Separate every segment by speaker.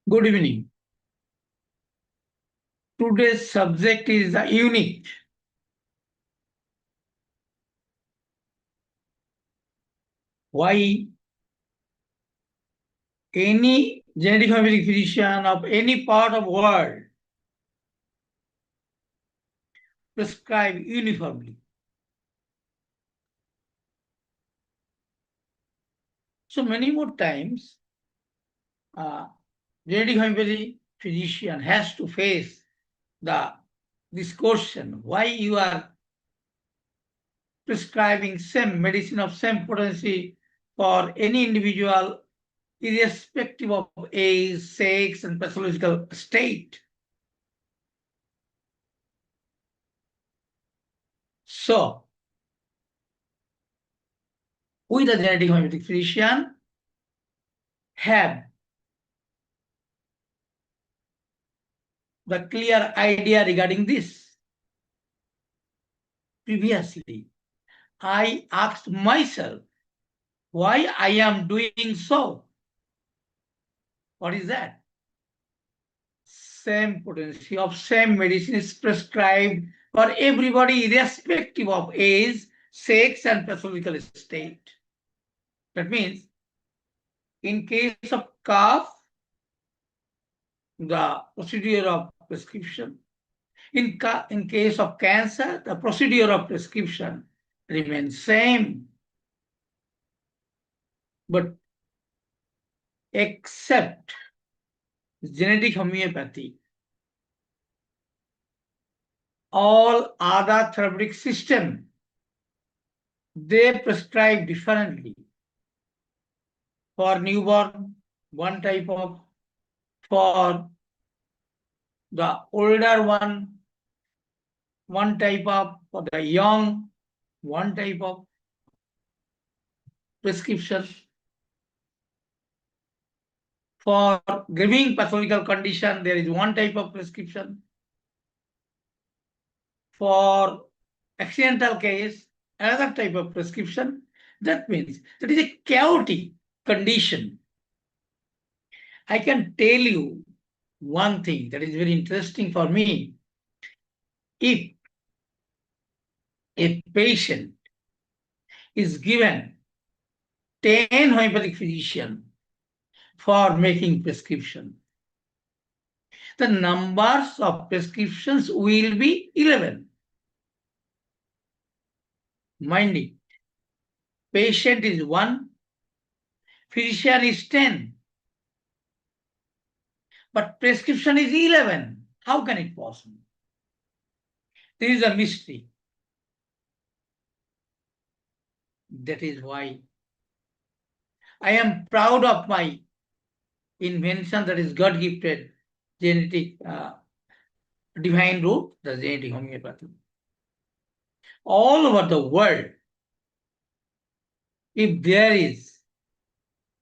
Speaker 1: Good evening. Today's subject is the unique. Why any genetic homeopathic physician of any part of world prescribe uniformly. So many more times, genetic homeopathy physician has to face this question: why you are prescribing same medicine of same potency for any individual, irrespective of age, sex, and pathological state. So, we, the genetic homeopathic physician, have the clear idea regarding this. Previously, I asked myself why I am doing so. What is that? Same potency of same medicine is prescribed for everybody, irrespective of age, sex, and pathological state. That means, in case of cough, the procedure of prescription. In case of cancer, the procedure of prescription remains same. But except genetic homeopathy, all other therapeutic systems, they prescribe differently. For newborn, one type of; for the older one type of; for the young, one type of prescription. For giving pathological condition, there is one type of prescription. For accidental case, another type of prescription. That means that is a chaotic condition. I can tell you one thing that is very interesting for me. If a patient is given 10 homeopathic physicians for making prescription, the numbers of prescriptions will be 11. Mind it. Patient is 1, physician is 10. But prescription is 11. How can it possible? There is a mystery. That is why I am proud of my invention, that is God-gifted genetic divine root, the genetic homeopathy. All over the world, if there is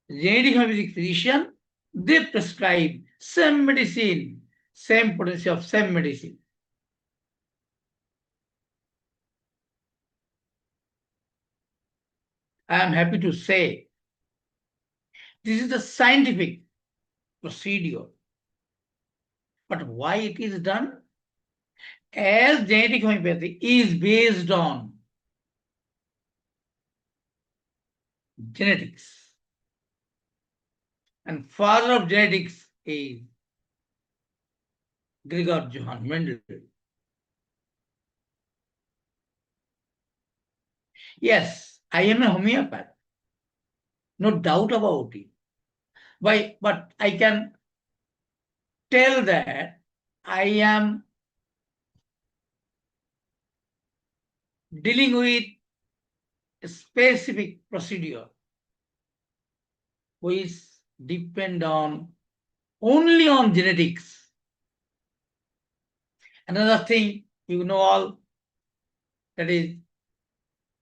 Speaker 1: genetic homeopathic physician, they prescribe same medicine, same potency of same medicine. I am happy to say this is the scientific procedure. But why it is done? As genetic homeopathy is based on genetics, and father of genetics is Gregor Johann Mendel. Yes, I am a homeopath, no doubt about it. But I can tell that I am dealing with a specific procedure which depend on only on genetics. Another thing you know all, that is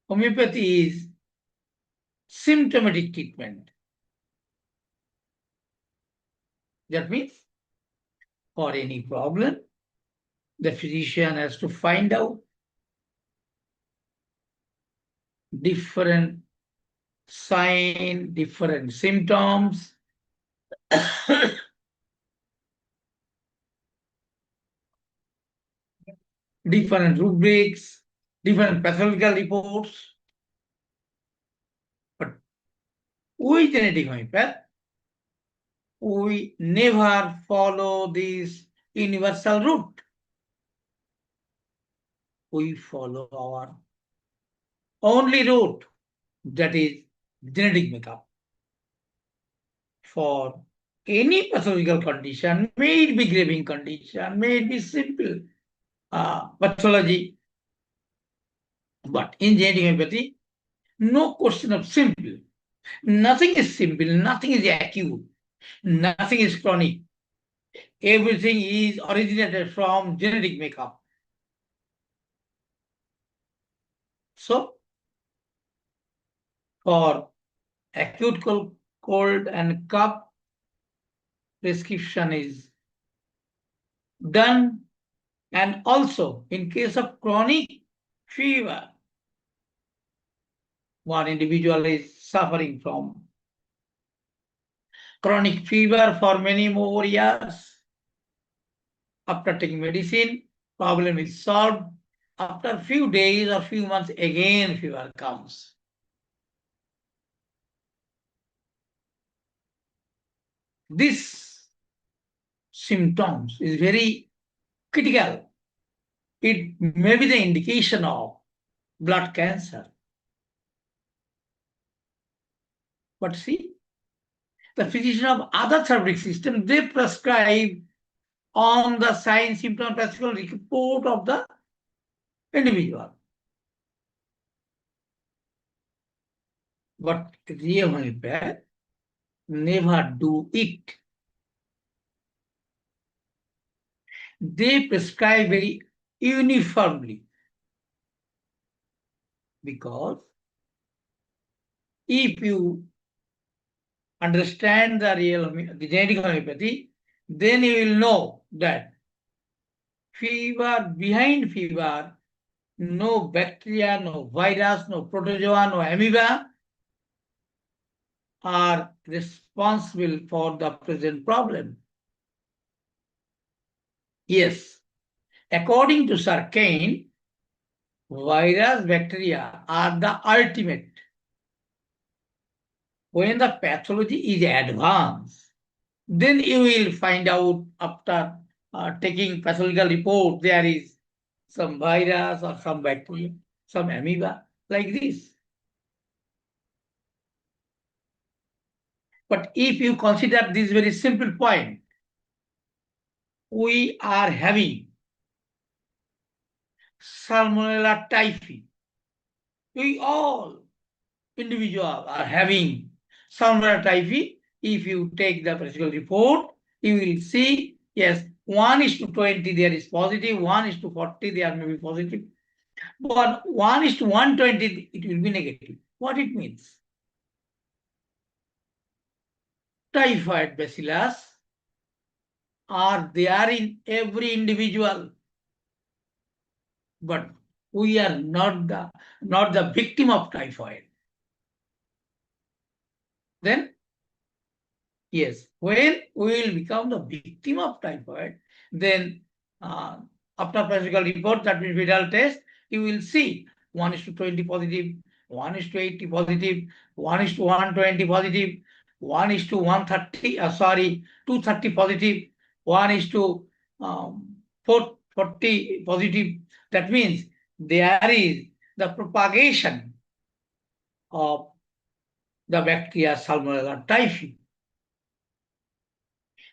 Speaker 1: homeopathy is symptomatic treatment. That means for any problem, the physician has to find out different sign, different symptoms, different rubrics, different pathological reports. But we genetic homeopath, we never follow this universal route. We follow our only route, that is genetic makeup. For any pathological condition, may it be grave condition, may it be simple pathology, but in genetic homeopathy, no question of simple. Nothing is simple, nothing is acute, nothing is chronic. Everything is originated from genetic makeup. So, for acute cold and cough, prescription is done. And also, in case of chronic fever, one individual is suffering from chronic fever for many more years. After taking medicine, problem is solved. After a few days or few months, again fever comes. This symptoms is very critical. It may be the indication of blood cancer. But see, the physician of other therapeutic system, they prescribe on the sign, symptom, classical report of the individual. But real homeopath never do it. They prescribe very uniformly, because if you understand the real genetic homeopathy, then you will know that fever, behind fever, no bacteria, no virus, no protozoa, no amoeba are responsible for the present problem. Yes, according to Sir Kane, virus, bacteria are the ultimate. When the pathology is advanced, then you will find out after taking pathological report, there is some virus or some bacteria, some amoeba, like this. But if you consider this very simple point, we are having Salmonella typhi. We all individuals are having Salmonella typhi. If you take the pathological report, you will see, yes, 1:20 there is positive, 1:40 there may be positive. But 1:120, it will be negative. What it means? Typhoid bacillus are there in every individual, but we are not the victim of typhoid. Then, yes, when we will become the victim of typhoid, then after pathological report, that means viral test, you will see 1:20 positive, 1:80 positive, 1:120 positive, 1:130, 230 positive, 1:440 positive. That means there is the propagation of the bacteria Salmonella typhi.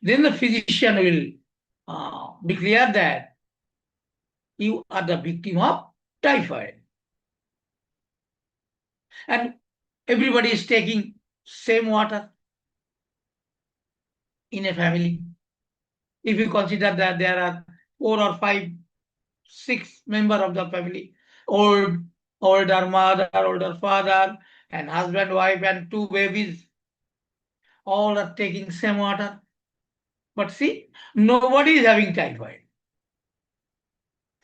Speaker 1: Then the physician will declare that you are the victim of typhoid. And everybody is taking same water in a family. If you consider that there are 4 or 5, 6 members of the family, older mother, older father, and husband, wife, and 2 babies, all are taking same water. But see, nobody is having typhoid.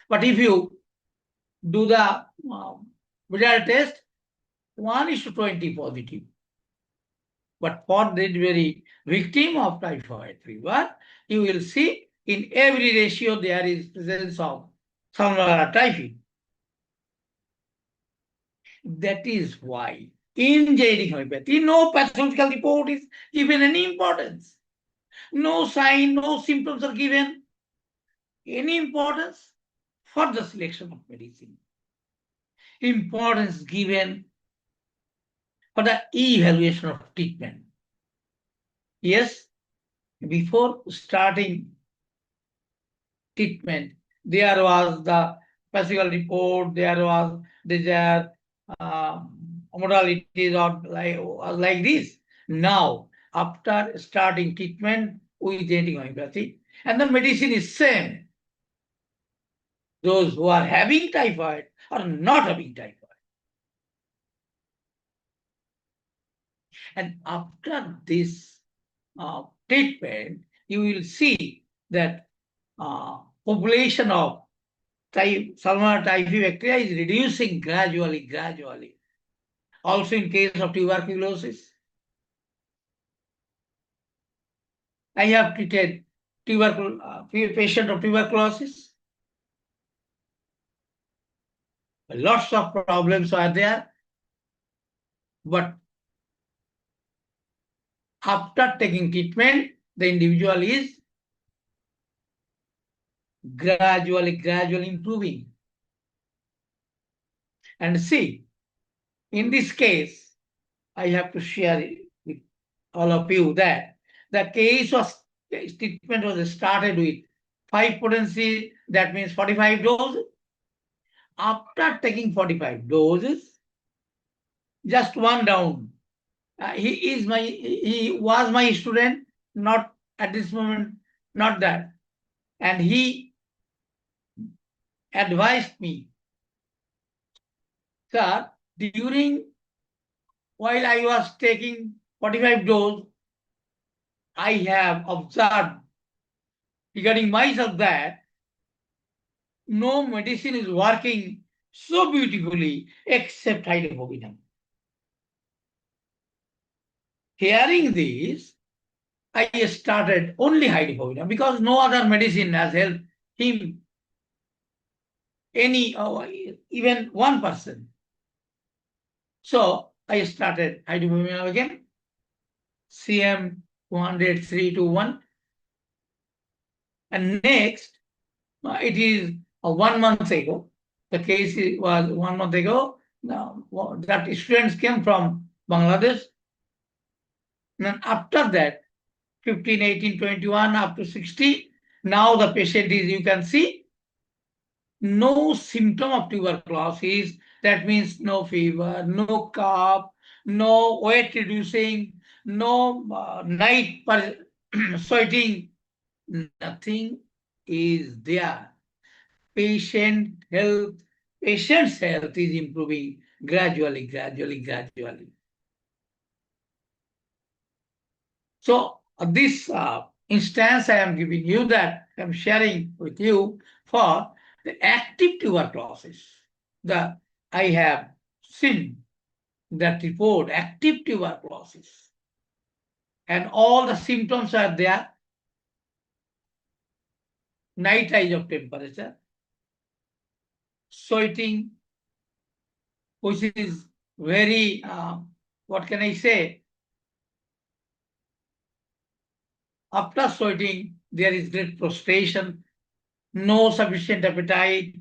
Speaker 1: But if you do the result test, 1:20 positive. But for the very victim of typhoid fever, you will see in every ratio there is presence of salmonella typhi. That is why in genetic homeopathy, no pathological report is given any importance. No sign, no symptoms are given any importance for the selection of medicine. Importance given for the evaluation of treatment. Yes, before starting treatment, there was the pathological report, there was their modalities or like this. Now, after starting treatment with genetic homeopathy, and the medicine is same. Those who are having typhoid or not having typhoid. And after this treatment, you will see that population of Salmonella typhi bacteria is reducing gradually. Also in case of tuberculosis, I have treated patient of tuberculosis. Lots of problems are there, but after taking treatment, the individual is gradually improving. And see, in this case, I have to share it with all of you that the treatment was started with 5 potency, that means 45 doses. After taking 45 doses, just one down. He was my student, not at this moment, not that. And he advised me, sir, while I was taking 45 doses, I have observed regarding myself that no medicine is working so beautifully except hydrophobinum. Hearing this, I started only hydrophobinum because no other medicine has helped him, even 1%. So I started hydrophobinum again, CM 20321. And next, it is 1 month ago. The case was 1 month ago. Now, that students came from Bangladesh. And after that, 15, 18, 21, up to 60, now the patient is, you can see, no symptom of tuberculosis. That means no fever, no cough, no weight reducing, no night sweating. Nothing is there. Patient's health is improving gradually. So this instance I am giving you, that I am sharing with you for the active tuberculosis. I have seen that report, active tuberculosis, and all the symptoms are there. Night rise of temperature, sweating, which is very, what can I say? After sweating, there is great prostration, no sufficient appetite,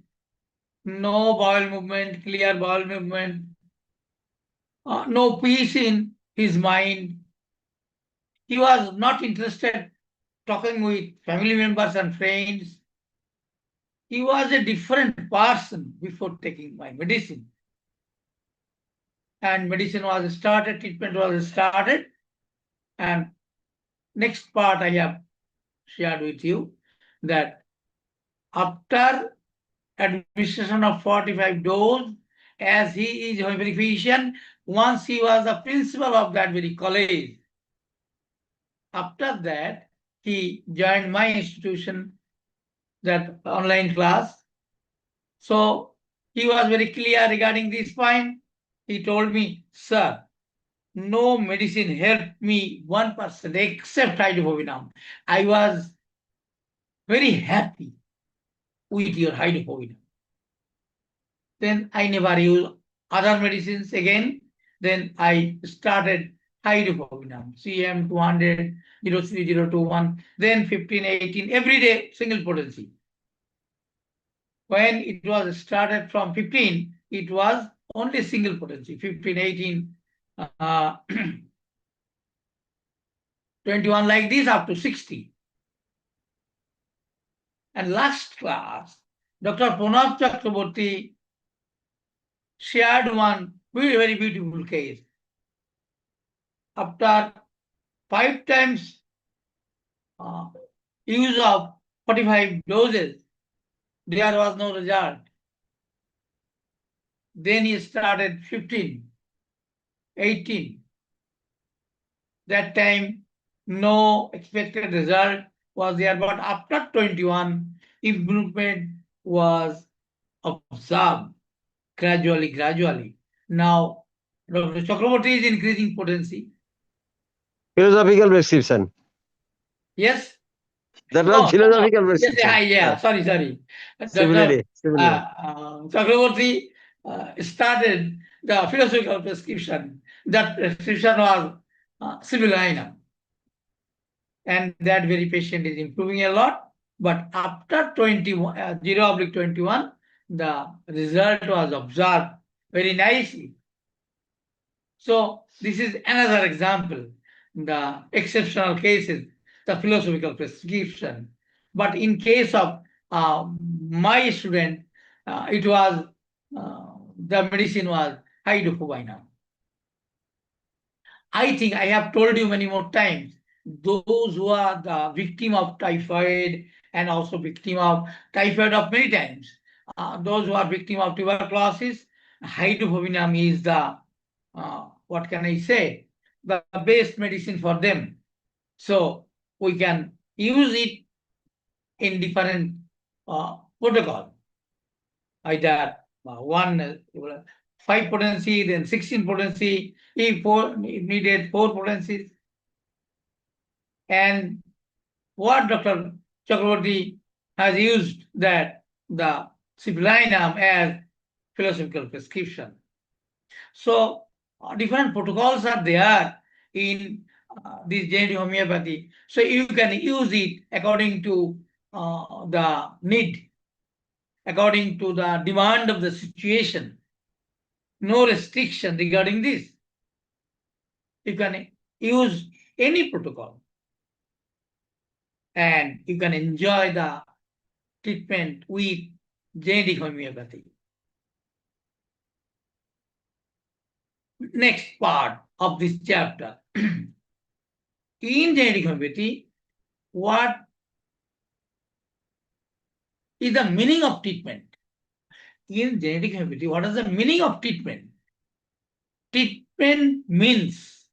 Speaker 1: no bowel movement, clear bowel movement, no peace in his mind. He was not interested talking with family members and friends. He was a different person before taking my medicine. And medicine was started, treatment was started. And next part I have shared with you that after administration of 45 dose, as he is homeopathic physician, once he was the principal of that very college. After that, he joined my institution, that online class. So he was very clear regarding this point. He told me, sir, no medicine helped me 1% except hydrophobinum. I was very happy with your hydrophobinum. Then I never use other medicines again. Then I started hydropovinum, CM 200, 03021, then 15, 18, every day single potency. When it was started from 15, it was only single potency, 15, 18, 21 like this up to 60. And last class, Dr. Pranab Chakraborty shared one very, very beautiful case. After 5 times use of 45 doses, there was no result. Then he started 15, 18. That time, no expected result was there, but after 21, improvement was observed gradually. Now, Dr. Chakraborty is increasing potency.
Speaker 2: Philosophical prescription.
Speaker 1: Yes?
Speaker 2: That
Speaker 1: No,
Speaker 2: was philosophical
Speaker 1: yes,
Speaker 2: prescription.
Speaker 1: yeah, sorry. Dr.
Speaker 2: Similarly.
Speaker 1: Chakraborty started the philosophical prescription. That prescription was sibylinum. And that very patient is improving a lot. But after 21, 0/21, the result was observed very nicely. So this is another example, the exceptional cases, the philosophical prescription. But in case of my student, it was the medicine was hydropovinum. I think I have told you many more times, those who are the victim of typhoid and also victim of typhoid of many times, those who are victim of tuberculosis, hydropovinum is the, what can I say, the best medicine for them. So we can use it in different protocol, either one 5 potency, then 16 potency, if needed 4 potencies. And what Dr. Chakraborty has used that the sibylinum as philosophical prescription. So different protocols are there in this genetic homeopathy. So you can use it according to the need, according to the demand of the situation. No restriction regarding this. You can use any protocol and you can enjoy the treatment with genetic homeopathy. Next part of this chapter. In genetic homeopathy, what is the meaning of treatment? In genetic homeopathy, what is the meaning of treatment? Treatment means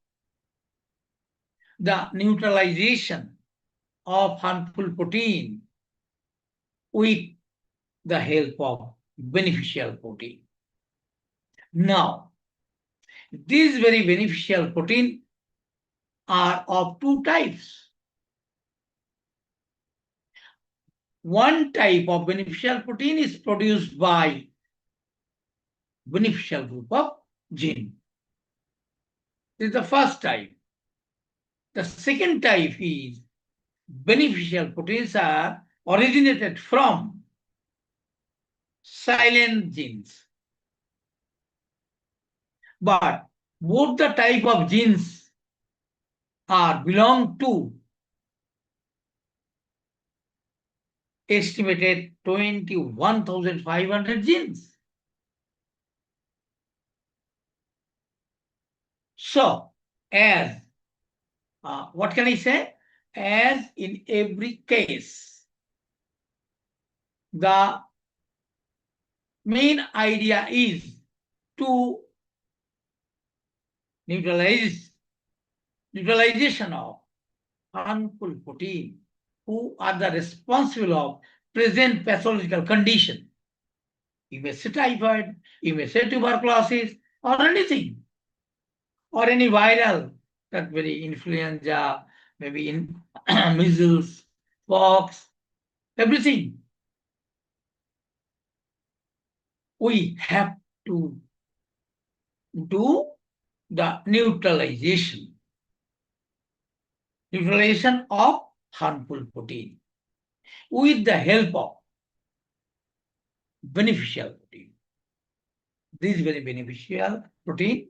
Speaker 1: the neutralization of harmful protein with the help of beneficial protein. Now, these very beneficial protein are of 2 types. One type of beneficial protein is produced by beneficial group of gene. This is the first type. The second type is beneficial proteins are originated from silent genes. But both the type of genes are belong to estimated 21,500 genes. So, as what can I say? As in every case, the main idea is to neutralization of harmful protein who are the responsible of present pathological condition. You may say typhoid, you may say tuberculosis, or anything, or any viral, that very influenza, maybe in measles, pox, everything. we have to do the neutralization of harmful protein with the help of beneficial protein. This is very beneficial protein.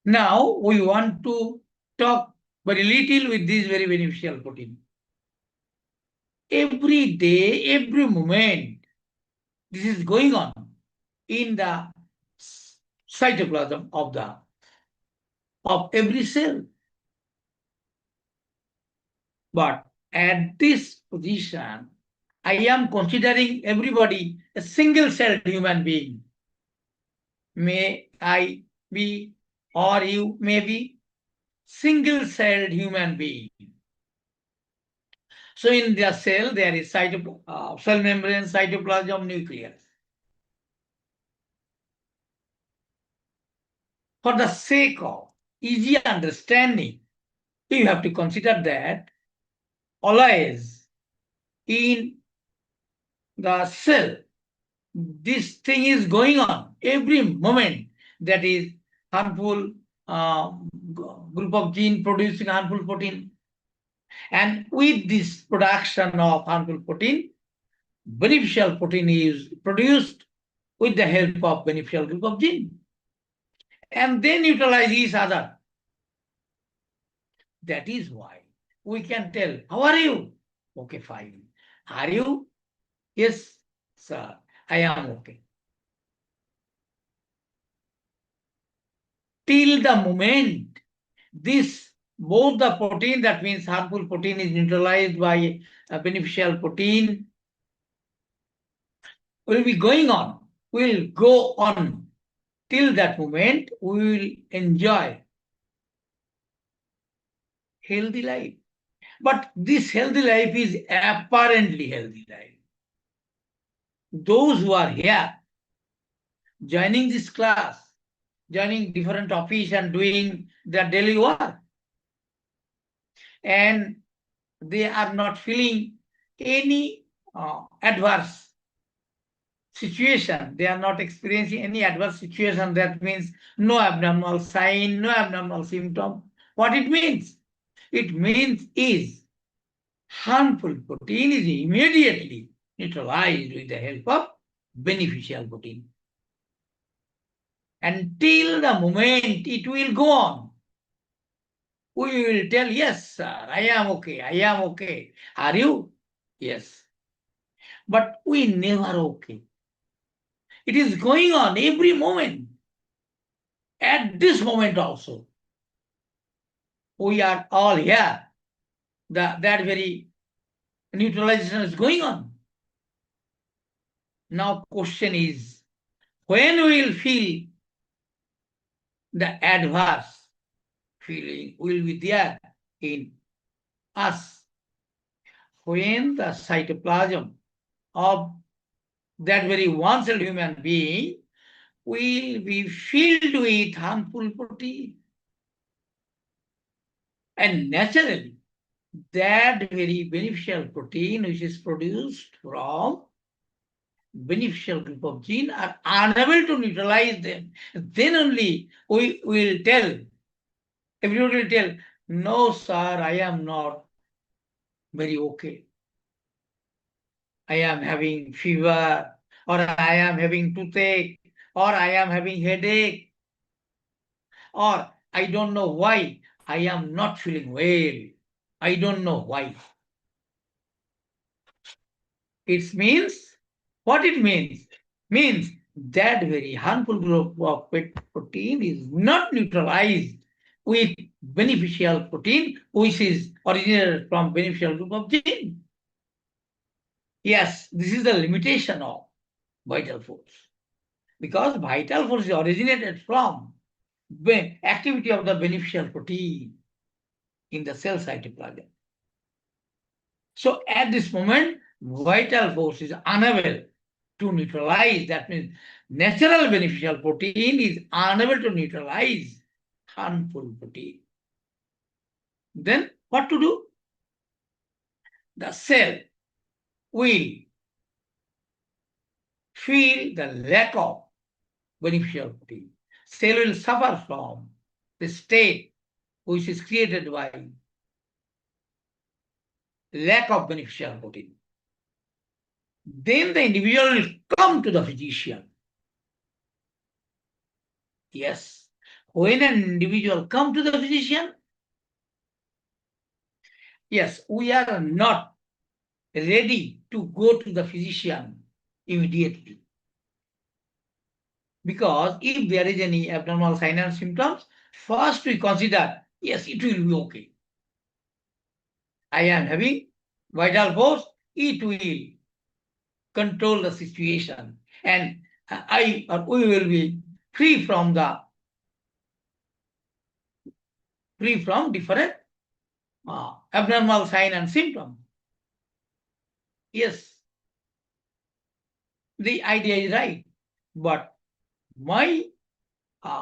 Speaker 1: Now we want to talk very little with this very beneficial protein. Every day, every moment, this is going on in the cytoplasm of every cell. But at this position, I am considering everybody a single-celled human being. May I be, or you may be, single-celled human being. So in the cell, there is cell membrane, cytoplasm, nucleus. For the sake of easy understanding, you have to consider that always in the cell, this thing is going on every moment. That is harmful group of gene producing harmful protein. And with this production of harmful protein, beneficial protein is produced with the help of beneficial group of gene. And they neutralize each other. That is why we can tell, how are you? Okay, fine. Are you? Yes, sir, I am okay. Till the moment this both the protein, that means harmful protein, is neutralized by a beneficial protein, will be going on, will go on. Till that moment, we will enjoy healthy life. But this healthy life is apparently healthy life. Those who are here, joining this class, joining different office and doing their daily work, and they are not feeling any adverse situation. They are not experiencing any adverse situation. That means no abnormal sign, no abnormal symptom. What it means? It means is harmful protein is immediately neutralized with the help of beneficial protein. Until the moment it will go on, we will tell, yes, sir, I am okay, I am okay. Are you? Yes. But we never okay. It is going on every moment. At this moment also, we are all here. That very neutralization is going on. Now question is, when we will feel the adverse feeling will be there in us, when the cytoplasm of that very one-celled human being will be filled with harmful protein. And naturally, that very beneficial protein which is produced from beneficial group of gene are unable to neutralize them. Then only we will tell, everybody will tell, no, sir, I am not very okay. I am having fever, or I am having toothache, or I am having headache, or I don't know why I am not feeling well. I don't know why. It means, what it means? Means that very harmful group of protein is not neutralized with beneficial protein, which is originated from beneficial group of gene. Yes, this is the limitation of vital force. Because vital force is originated from activity of the beneficial protein in the cell cytoplasm. So at this moment, vital force is unable to neutralize. That means natural beneficial protein is unable to neutralize harmful protein. Then what to do? The cell will feel the lack of beneficial protein. Cell will suffer from the state which is created by lack of beneficial protein. Then the individual will come to the physician. Yes, when an individual come to the physician, yes, we are not ready to go to the physician immediately. Because if there is any abnormal sign and symptoms, first we consider, yes, it will be okay. I am having vital force, it will control the situation, and I or we will be free from different abnormal sign and symptom. Yes, the idea is right, but my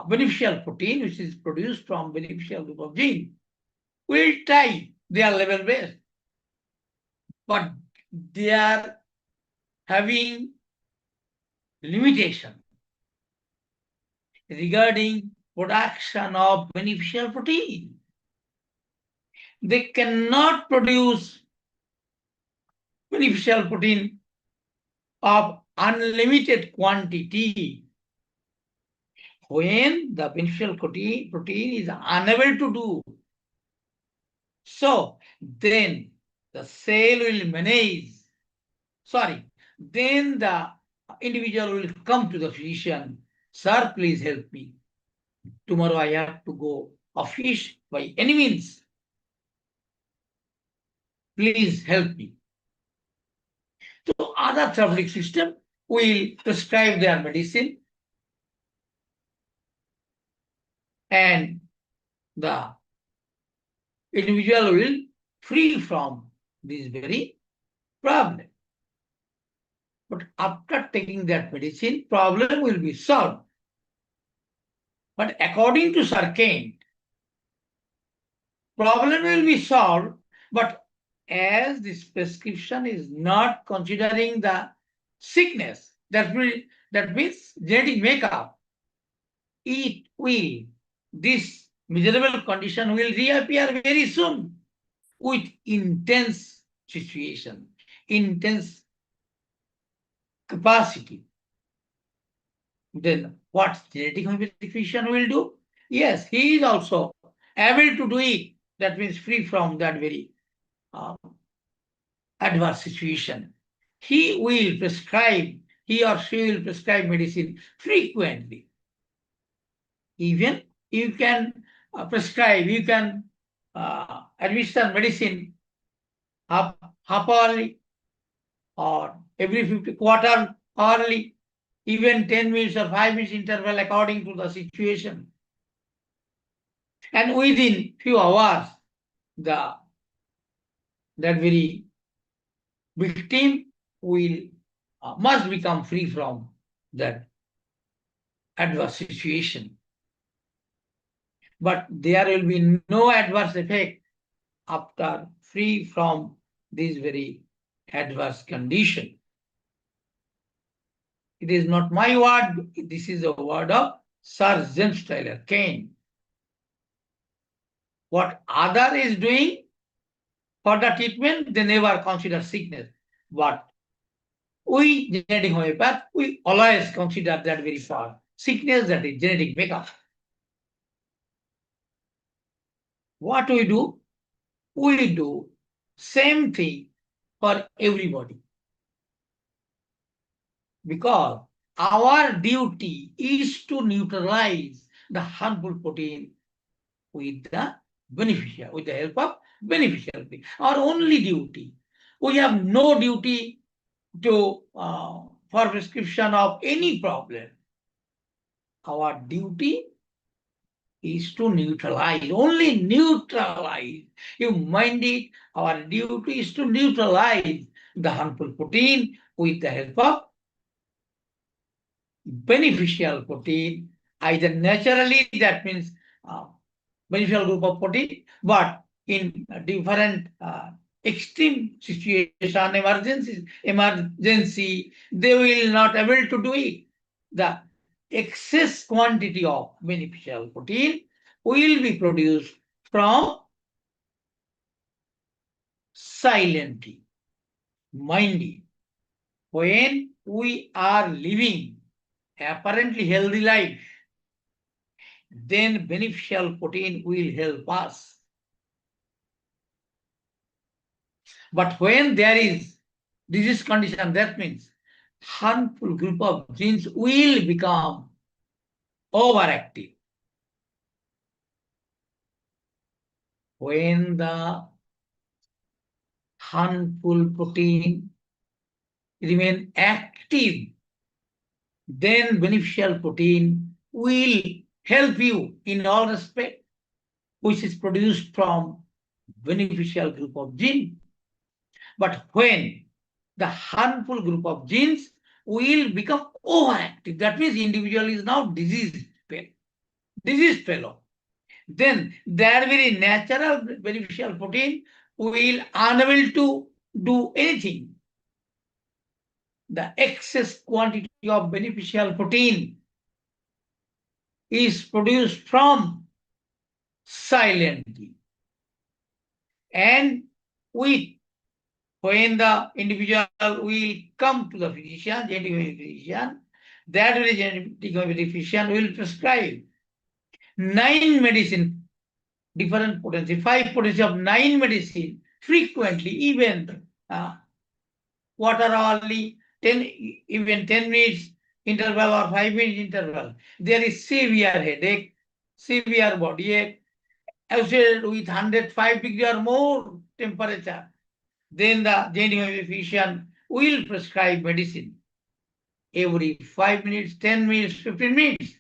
Speaker 1: beneficial protein, which is produced from beneficial group of gene, will try their level best, but they are having limitation regarding production of beneficial protein. They cannot produce beneficial protein of unlimited quantity. When the beneficial protein is unable to do so, then the cell will manage. Then the individual will come to the physician. Sir, please help me. Tomorrow I have to go office by any means. Please help me. So other therapeutic system will prescribe their medicine, and the individual will free from this very problem. But after taking that medicine, problem will be solved. But according to Sir Kane, problem will be solved, but as this prescription is not considering the sickness, that means genetic makeup, this miserable condition will reappear very soon with intense situation, intense capacity. Then what genetic homeopathic physician will do? Yes, he is also able to do it. That means free from that very adverse situation. He or she will prescribe medicine frequently. Even you can you can administer medicine half hourly or every 50 quarter hourly, even 10 minutes or 5 minutes interval according to the situation. And within few hours, that very victim will must become free from that adverse situation. But there will be no adverse effect after free from this very adverse condition. It is not my word, this is a word of Sir James Taylor Kane. What other is doing for the treatment, they never consider sickness. But we, genetic homeopath, we always consider that very far. Sickness, that is genetic makeup. What we do? We do same thing for everybody. Because our duty is to neutralize the harmful protein with the help of beneficial protein. Our only duty. We have no duty to for prescription of any problem. Our duty is to neutralize, only neutralize. You mind it, our duty is to neutralize the harmful protein with the help of beneficial protein, either naturally, that means beneficial group of protein, but in different extreme situation, emergency, they will not able to do it. The excess quantity of beneficial protein will be produced from silently. Mind it, when we are living apparently healthy life, then beneficial protein will help us. But when there is disease condition, that means harmful group of genes will become overactive. When the harmful protein remain active, then beneficial protein will help you in all respect, which is produced from beneficial group of genes. But when the harmful group of genes will become overactive, that means individual is now disease fellow, then their very natural beneficial protein will unable to do anything. The excess quantity of beneficial protein is produced from silently. And with when the individual will come to the physician, genetic physician, that very genetic physician will prescribe 9 medicine, different potency, 5 potency of 9 medicine frequently, even what are only 10, even 10 minutes interval or 5 minutes interval. There is severe headache, severe body ache, associated with 105 degree or more temperature. Then the genetic physician will prescribe medicine every 5 minutes, 10 minutes, 15 minutes.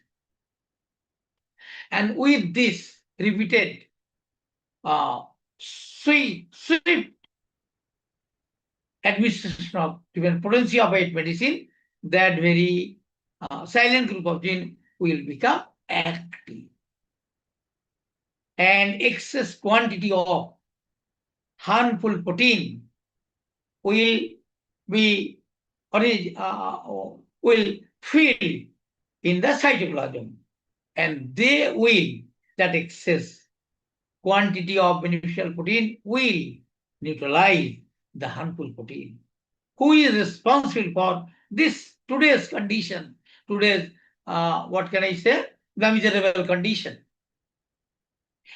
Speaker 1: And with this repeated swift administration of different potency of eight medicine, that very silent group of gene will become active. And excess quantity of harmful protein will be will fill in the cytoplasm, and they will, that excess quantity of beneficial protein will neutralize the harmful protein. Who is responsible for this today's condition, today's what can I say, the miserable condition?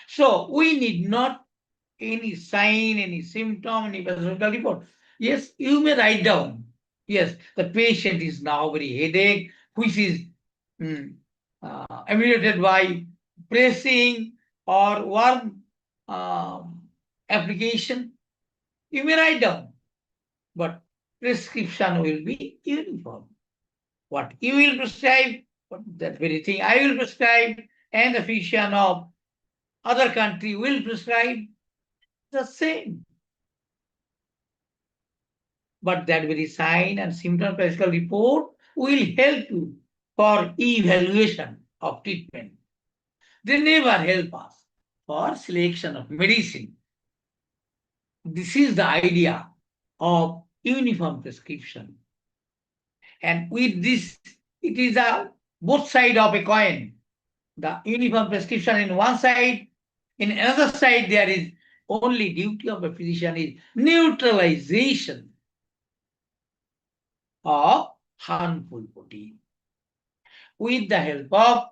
Speaker 1: So we need not any sign, any symptom, any pathological report. Yes, you may write down. Yes, the patient is now very headache, which is ameliorated by pressing or warm application. You may write down, but prescription will be uniform. What you will prescribe, that very thing I will prescribe, and the physician of other country will prescribe the same. But that very sign and symptom classical report will help you for evaluation of treatment. They never help us for selection of medicine. This is the idea of uniform prescription. And with this, it is a both side of a coin. The uniform prescription in one side, in another side, there is only duty of a physician is neutralization of harmful protein. With the help of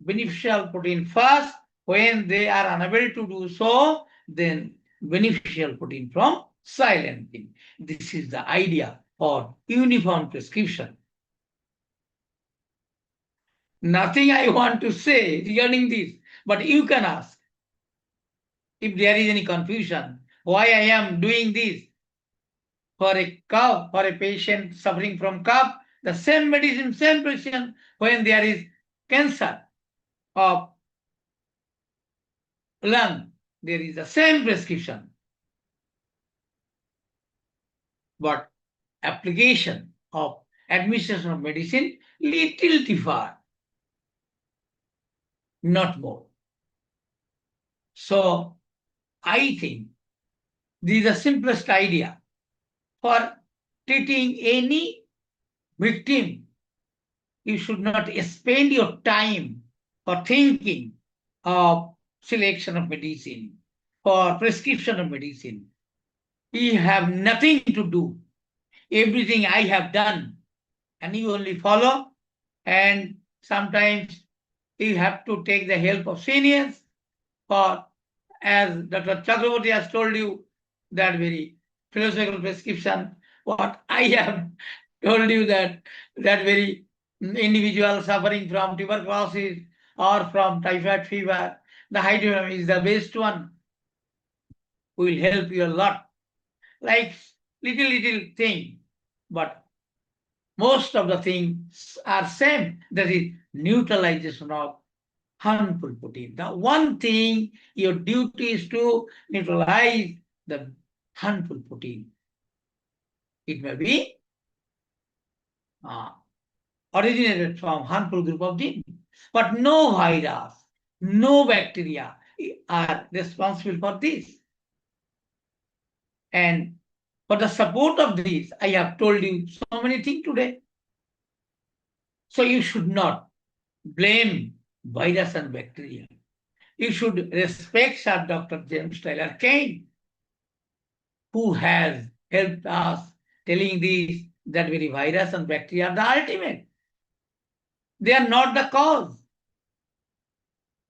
Speaker 1: beneficial protein first, when they are unable to do so, then beneficial protein from silencing. This is the idea for uniform prescription. Nothing I want to say regarding this, but you can ask if there is any confusion, why I am doing this. For a cough, for a patient suffering from cough, the same medicine, same patient, when there is cancer of lung, there is the same prescription. But application of administration of medicine, little differ, not more. So I think This is the simplest idea for treating any victim. You should not spend your time for thinking of selection of medicine, for prescription of medicine. You have nothing to do. Everything I have done, and you only follow. And sometimes you have to take the help of seniors, for, as Dr. Chakraborty has told you, that very philosophical prescription. What I have told you, that very individual suffering from tuberculosis or from typhoid fever, the hydrogen is the best one. Will help you a lot. Like little thing, but most of the things are same. That is neutralization of harmful protein. The one thing your duty is to neutralize the harmful protein. It may be uh, originated from harmful group of genes, but no virus, no bacteria are responsible for this. And for the support of this, I have told you so many things today. So you should not blame virus and bacteria. You should respect Sir Dr. James Taylor Kane, who has helped us telling this, that very virus and bacteria are the ultimate. They are not the cause.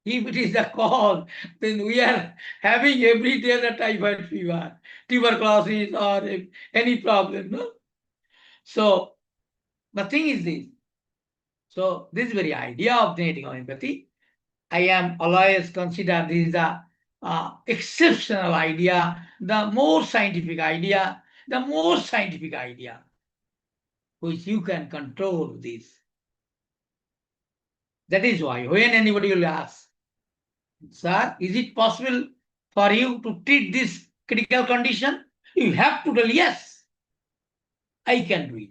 Speaker 1: If it is the cause, then we are having every day the typhoid fever, tuberculosis, or any problem. No? So the thing is this. So this very idea of genetic homeopathy, I am always consider this is a exceptional idea, the most scientific idea, which you can control this. That is why when anybody will ask, sir, is it possible for you to treat this critical condition? You have to tell yes, I can do it.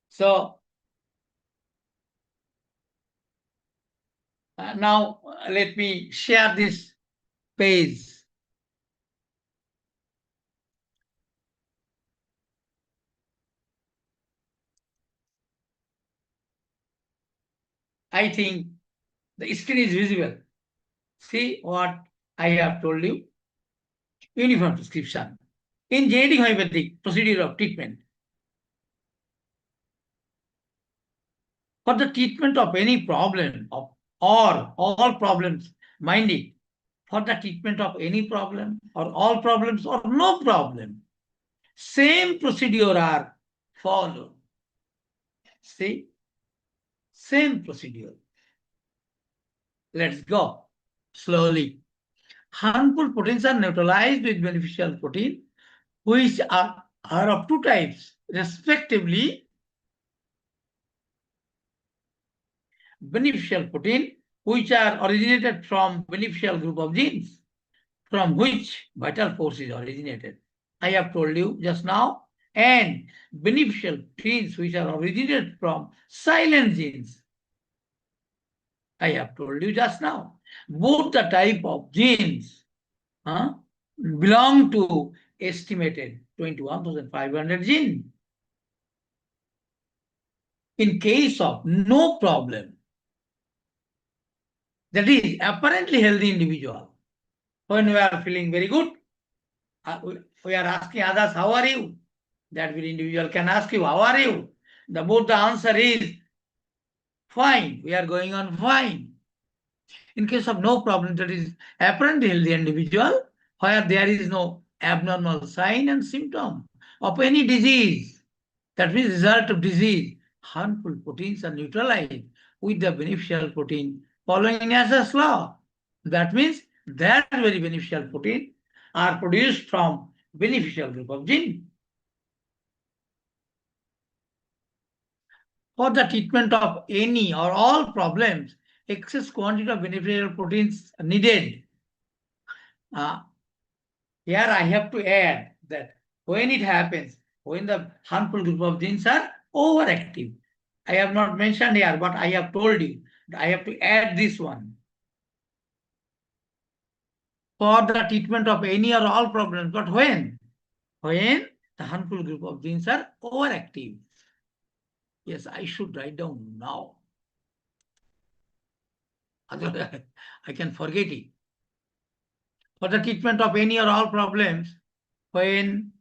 Speaker 1: So now let me share this page. I think the screen is visible. See what I have told you. Uniform prescription. In genetic homeopathic procedure of treatment, for the treatment of any problem of, or all problems, mind it, for the treatment of any problem or all problems or no problem, same procedure are followed. See, same procedure. Let's go slowly. Harmful proteins are neutralized with beneficial protein, which are of two types, respectively. Beneficial protein, which are originated from beneficial group of genes, from which vital force is originated. I have told you just now. And beneficial genes, which are originated from silent genes. I have told you just now. Both the type of genes belong to estimated 21,500 genes. In case of no problem, that is apparently healthy individual, when we are feeling very good, we are asking others, how are you? That very individual can ask you, how are you? Both the answer is fine, we are going on fine. In case of no problem, that is apparently healthy individual, where there is no abnormal sign and symptom of any disease, that means result of disease, harmful proteins are neutralized with the beneficial protein following Nash's law. That means that very beneficial protein are produced from beneficial group of gene. For the treatment of any or all problems, excess quantity of beneficial proteins are needed. Here I have to add that when it happens, when the harmful group of genes are overactive, I have not mentioned here, but I have told you, I have to add this one. for the treatment of any or all problems. But when? When the harmful group of genes are overactive. Yes, I should write down now. Otherwise, I can forget it. For the treatment of any or all problems, when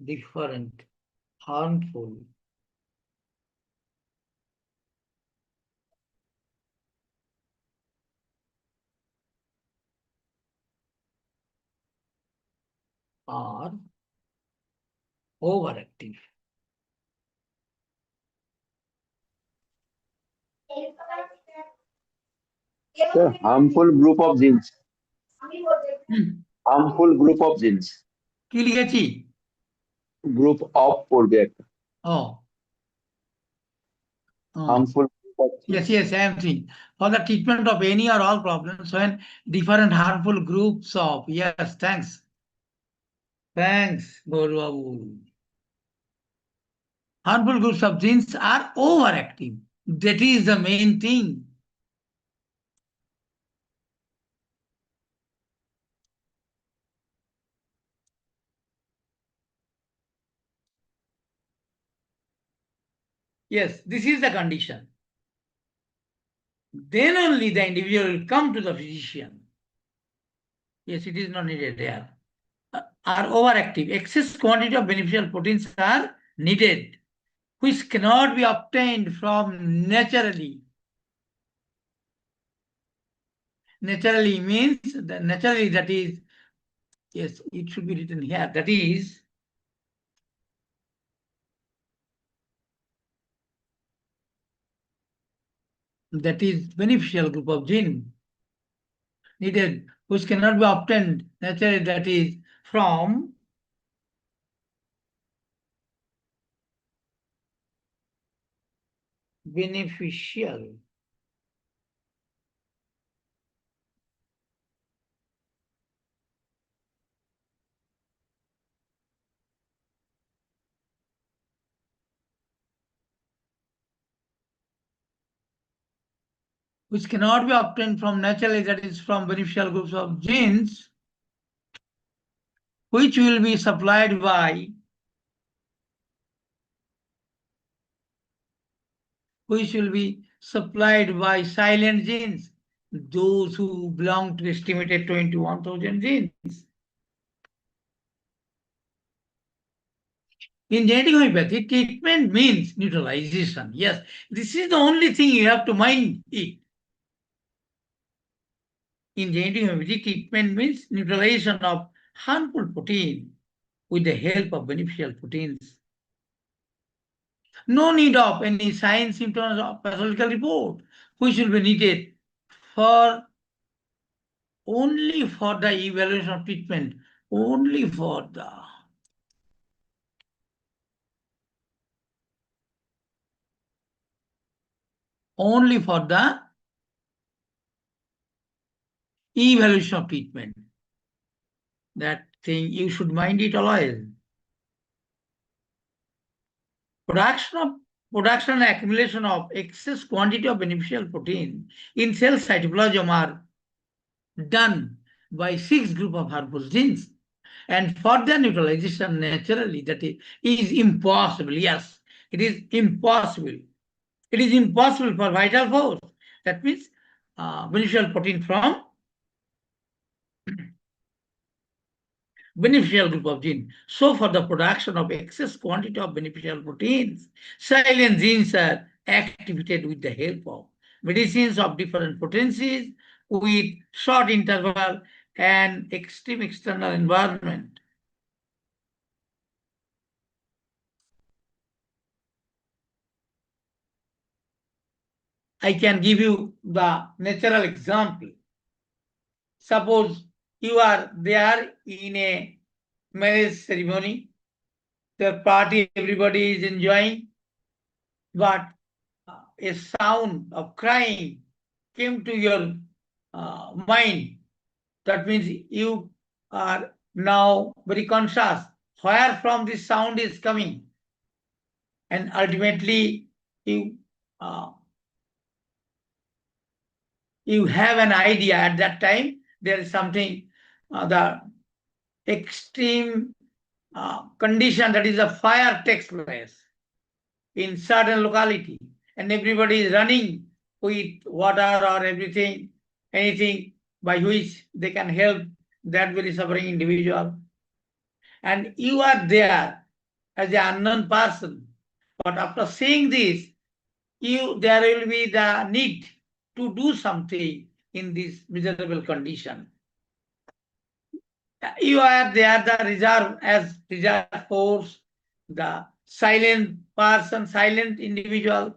Speaker 1: different harmful are overactive.
Speaker 3: The harmful group of genes. Harmful group of genes.
Speaker 1: কি লিখেছি?
Speaker 3: Group of পড়বে একটা।
Speaker 1: Oh.
Speaker 3: Harmful group of genes.
Speaker 1: Yes, I am saying. For the treatment of any or all problems, when different harmful groups of, yes, thanks. Thanks, Gaurav. Harmful groups of genes are overactive. That is the main thing. Yes, this is the condition. Then only the individual will come to the physician. Yes, it is not needed there. Are overactive. Excess quantity of beneficial proteins are needed, which cannot be obtained from naturally. Naturally means that naturally, that is, yes, it should be written here. That is beneficial group of gene needed, which cannot be obtained naturally, that is from beneficial which cannot be obtained from naturally, that is from beneficial groups of genes, which will be supplied by silent genes, those who belong to estimated 21,000 genes. In genetic homeopathy, treatment means neutralization. Yes, this is the only thing you have to mind it. In genetic homeopathy, treatment means neutralization of harmful protein with the help of beneficial proteins. No need of any signs, symptoms, or pathological report, which will be needed only for the evaluation of treatment, only for the evaluation of treatment. That thing you should mind it always. Production and accumulation of excess quantity of beneficial protein in cell cytoplasm are done by 6 group of harmful genes. And for their neutralization naturally, that is impossible. Yes, it is impossible. It is impossible for vital force. That means beneficial protein from beneficial group of genes. So for the production of excess quantity of beneficial proteins, silent genes are activated with the help of medicines of different potencies with short interval and extreme external environment. I can give you the natural example. Suppose you are there in a marriage ceremony, the party, everybody is enjoying, but a sound of crying came to your mind. That means you are now very conscious. where from this sound is coming, and ultimately you uh, you have an idea at that time there is something, the extreme condition, that is a fire takes place in certain locality, and everybody is running with water or everything, anything by which they can help that very suffering individual. And you are there as an unknown person. But after seeing this, there will be the need to do something in this miserable condition. You are there, the reserve as reserve force, the silent person, silent individual.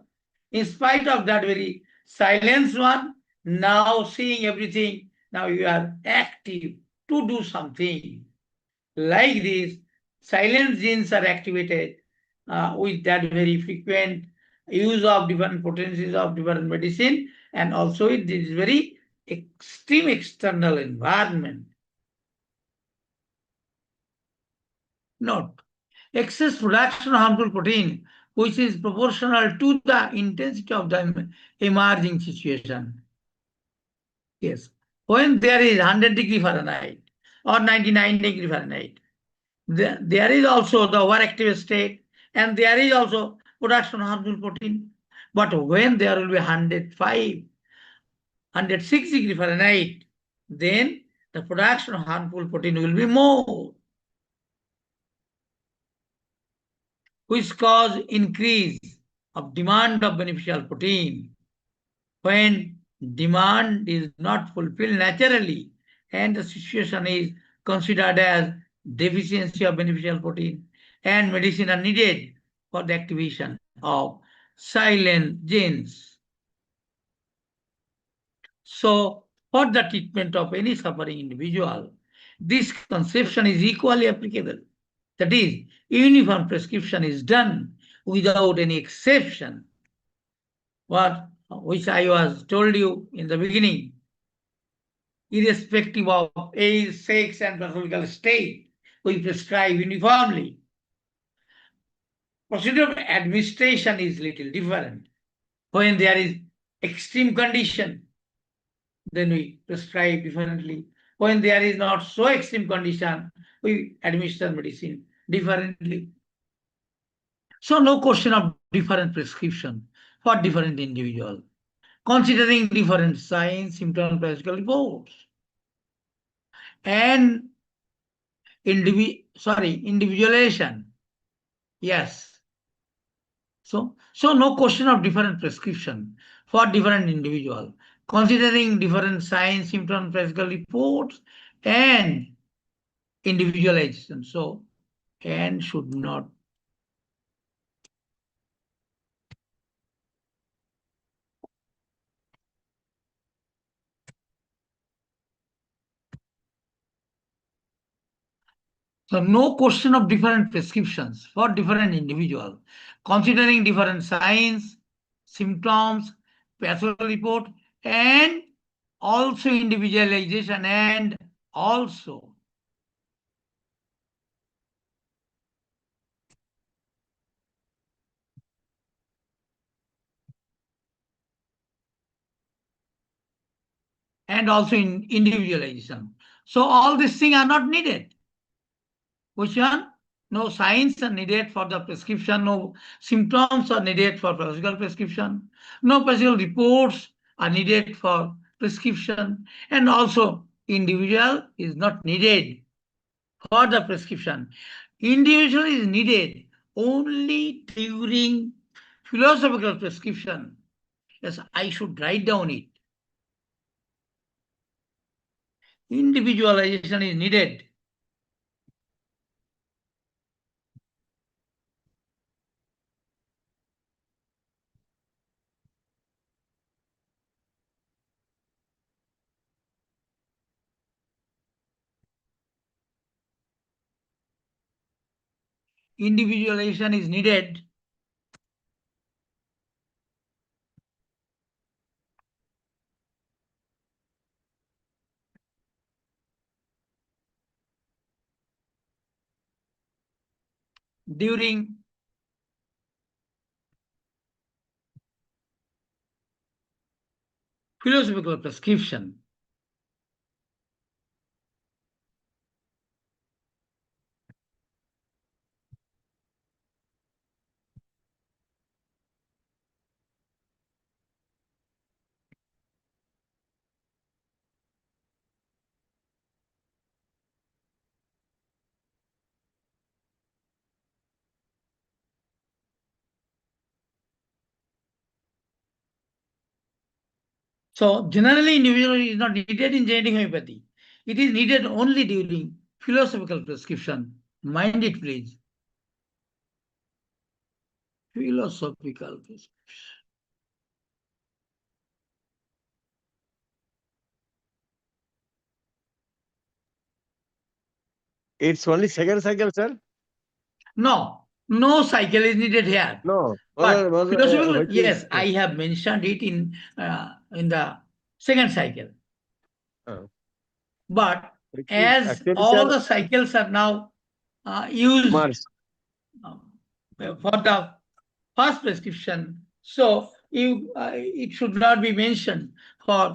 Speaker 1: In spite of that very silence one, now seeing everything, now you are active to do something. Like this, silent genes are activated with that very frequent use of different potencies of different medicine, and also it is very extreme external environment. Note, excess production of harmful protein, which is proportional to the intensity of the emerging situation. Yes, when there is 100 degree Fahrenheit or 99 degree Fahrenheit, there is also the overactive state, and there is also production of harmful protein. But when there will be 105, 106 degree Fahrenheit, then the production of harmful protein will be more, which cause increase of demand of beneficial protein. When demand is not fulfilled naturally and the situation is considered as deficiency of beneficial protein, and medicine are needed for the activation of silent genes. So, for the treatment of any suffering individual, this conception is equally applicable. That is, uniform prescription is done without any exception. Which I was told you in the beginning, irrespective of age, sex, and pathological state, we prescribe uniformly. Procedure of administration is little different. When there is extreme condition, then we prescribe differently. When there is not so extreme condition, we administer medicine differently. So no question of different prescription for different individual, considering different signs, symptoms, biological reports, and individualization. Yes. So no question of different prescription for different individual, considering different signs, symptoms, biological reports, and individualization. So, and should not. So no question of different prescriptions for different individual, considering different signs, symptoms, pathological report, and also individualization, and also in individualization. So all these things are not needed. Which one? No signs are needed for the prescription, no symptoms are needed for pathological prescription, no pathological reports are needed for prescription, and also individual is not needed for the prescription. Individual is needed only during philosophical prescription. Yes, I should write down it. Individualization is needed. Individualization is needed during philosophical prescription. So generally individual is not needed in genetic homeopathy. It is needed only during philosophical prescription. Mind it, please. Philosophical prescription.
Speaker 2: It's only second cycle, sir.
Speaker 1: No, no cycle is needed here.
Speaker 2: No.
Speaker 1: But philosophical,
Speaker 2: Which
Speaker 1: yes,
Speaker 2: is,
Speaker 1: I have mentioned it in the second cycle. But
Speaker 2: which is
Speaker 1: as
Speaker 2: actually,
Speaker 1: all
Speaker 2: sir,
Speaker 1: the cycles are now used
Speaker 2: Mars.
Speaker 1: for the first prescription, so it should not be mentioned for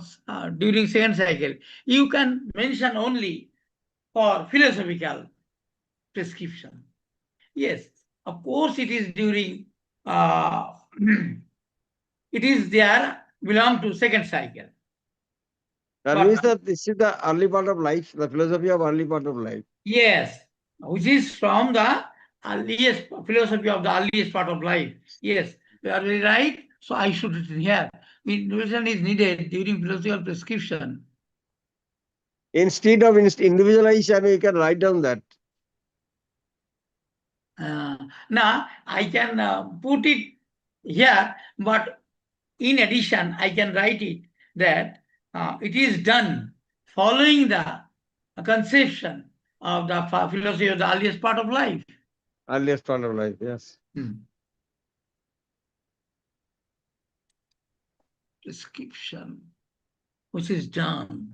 Speaker 1: during second cycle. You can mention only for philosophical prescription. Yes, of course, it is during it is there belong to second cycle.
Speaker 2: That
Speaker 1: But
Speaker 2: means that this is the early part of life, the philosophy of early part of life.
Speaker 1: yes, which is from the earliest philosophy of the earliest part of life. Yes, you are very right. So I should written here. Individualization is needed during philosophical prescription.
Speaker 2: Instead of individualization, you can write down that.
Speaker 1: Now I can put it here, but in addition, I can write it that it is done following the conception of the philosophy of the earliest part of life.
Speaker 2: Earliest part of life, yes.
Speaker 1: Prescription, which is done.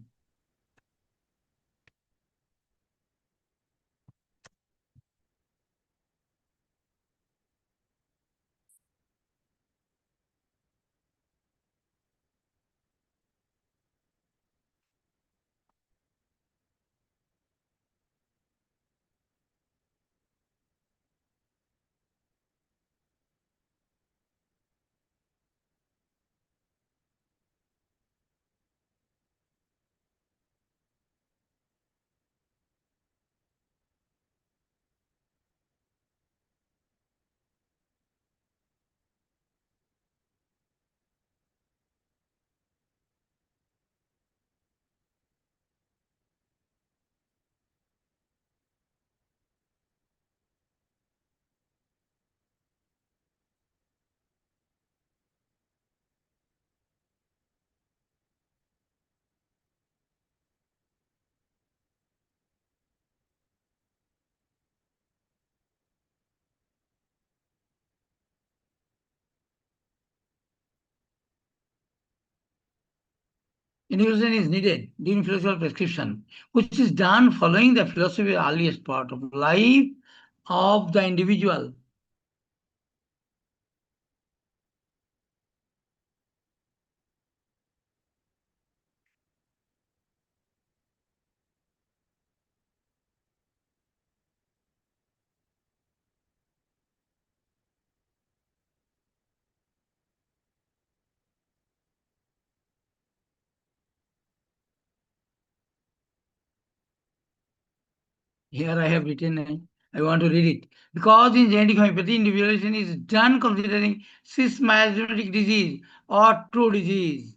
Speaker 1: Individualization is needed during philosophical prescription, which is done following the philosophy of the earliest part of life of the individual. Here I have written, I want to read it. Because in genetic homeopathy, individualization is done considering systematic disease or true disease.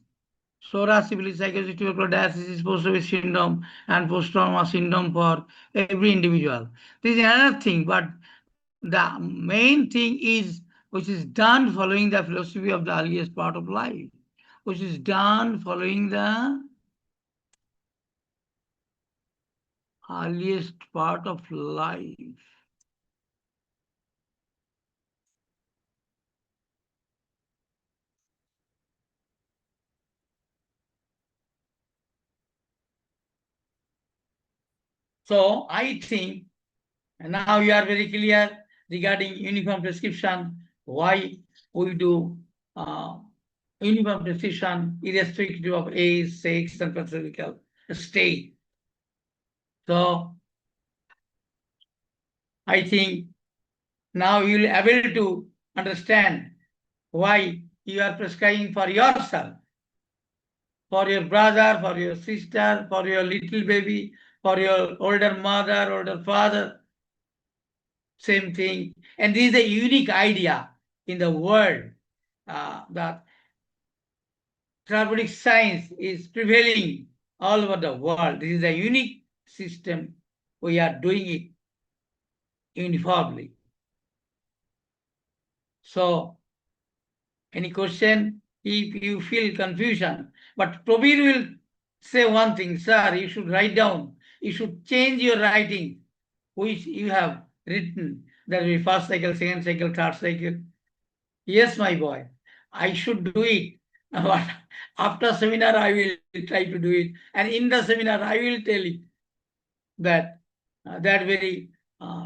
Speaker 1: SORA, syphilis, psychosis, tuberculosis, post-obese syndrome, and post-trauma syndrome for every individual. This is another thing, but the main thing is which is done following the philosophy of the earliest part of life, which is done following the earliest part of life. So I think now you are very clear regarding uniform prescription, why we do uniform prescription irrespective of age, sex, and pathological state. So I think now you will be able to understand why you are prescribing for yourself, for your brother, for your sister, for your little baby, for your older mother, older father. Same thing. And this is a unique idea in the world that therapeutic science is prevailing all over the world. This is a unique system. We are doing it uniformly. So, any question? If you feel confusion, but Probir will say one thing, sir, you should write down. You should change your writing, which you have written. That will be first cycle, second cycle, third cycle. Yes, my boy, I should do it. But after seminar, I will try to do it. And in the seminar, I will tell you that that very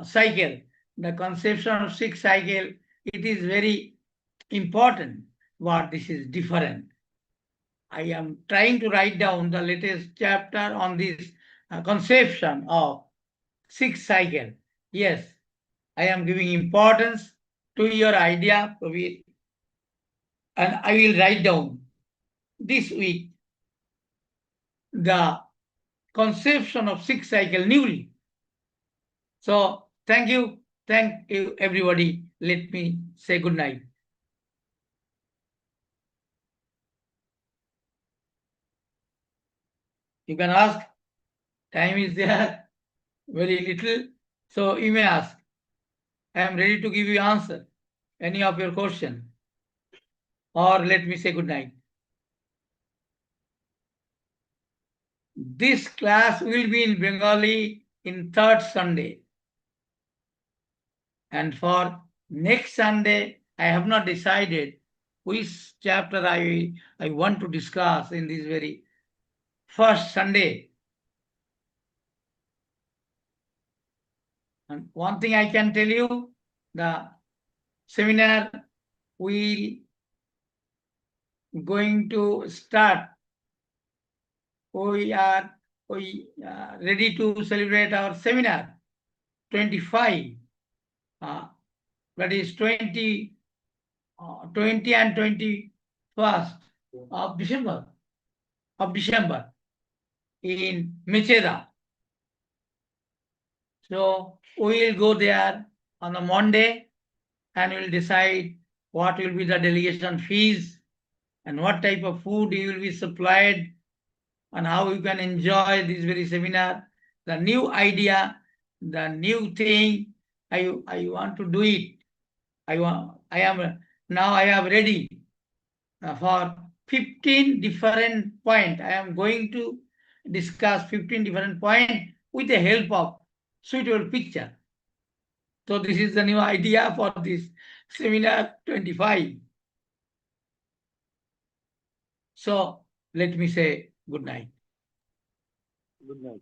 Speaker 1: cycle, the conception of 6 cycle, it is very important what this is different. I am trying to write down the latest chapter on this conception of 6 cycle. Yes, I am giving importance to your idea, Praveen, and I will write down this week the conception of 6 cycle newly. So thank you everybody. Let me say good night. You can ask. Time is there, very little. So you may ask. I am ready to give you answer. Any of your question. Or let me say good night. This class will be in Bengali in 3rd Sunday. And for next Sunday, I have not decided which chapter I want to discuss in this very first Sunday. And one thing I can tell you, the seminar will going to start. We are ready to celebrate our seminar 25. That is 20 and 21st of December in Mecheda. So we will go there on a Monday and we'll decide what will be the delegation fees and what type of food you will be supplied and how you can enjoy this very seminar. The new idea, the new thing, I want to do it. I have ready for 15 different points. I am going to discuss 15 different points with the help of suitable picture. So this is the new idea for this seminar 25. So let me say good night.
Speaker 2: Good night.